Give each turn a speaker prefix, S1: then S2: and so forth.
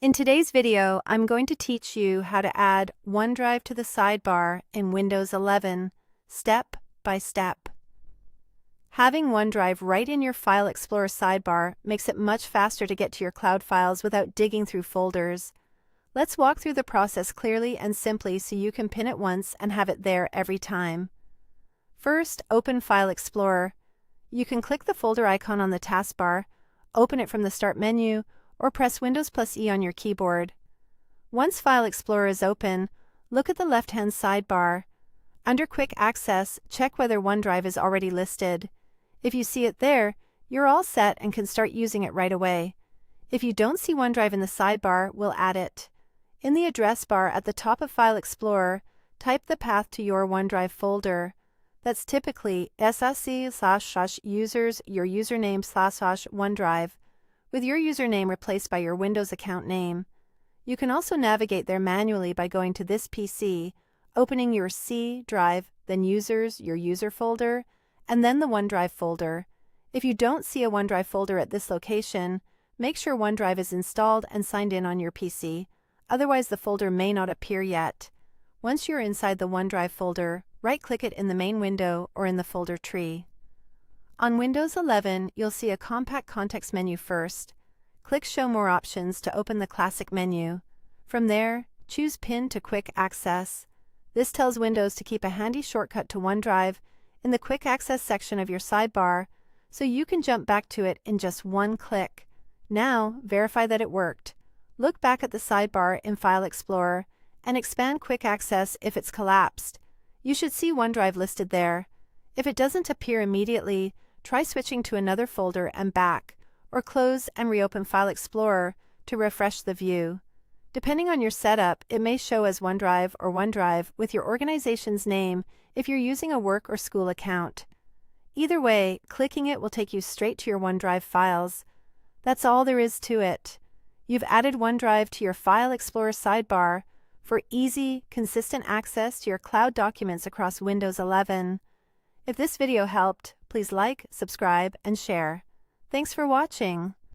S1: In today's video, I'm going to teach you how to add OneDrive to the sidebar in Windows 11, step by step. Having OneDrive right in your File Explorer sidebar makes it much faster to get to your cloud files without digging through folders. Let's walk through the process clearly and simply so you can pin it once and have it there every time. First, open File Explorer. You can click the folder icon on the taskbar, open it from the Start menu, or press Windows+E on your keyboard. Once File Explorer is open, look at the left-hand sidebar. Under Quick Access, check whether OneDrive is already listed. If you see it there, you're all set and can start using it right away. If you don't see OneDrive in the sidebar, we'll add it. In the address bar at the top of File Explorer, type the path to your OneDrive folder. That's typically /users, your username /OneDrive, with your username replaced by your Windows account name. You can also navigate there manually by going to this PC, opening your C drive, then Users, your user folder, and then the OneDrive folder. If you don't see a OneDrive folder at this location, make sure OneDrive is installed and signed in on your PC, otherwise the folder may not appear yet. Once you're inside the OneDrive folder, right-click it in the main window or in the folder tree. On Windows 11, you'll see a compact context menu first. Click Show More Options to open the classic menu. From there, choose Pin to Quick Access. This tells Windows to keep a handy shortcut to OneDrive in the Quick Access section of your sidebar, so you can jump back to it in just one click. Now, verify that it worked. Look back at the sidebar in File Explorer and expand Quick Access if it's collapsed. You should see OneDrive listed there. If it doesn't appear immediately, try switching to another folder and back, or close and reopen File Explorer to refresh the view. Depending on your setup, it may show as OneDrive or OneDrive with your organization's name if you're using a work or school account. Either way, clicking it will take you straight to your OneDrive files. That's all there is to it. You've added OneDrive to your File Explorer sidebar for easy, consistent access to your cloud documents across Windows 11. If this video helped, please like, subscribe, and share. Thanks for watching.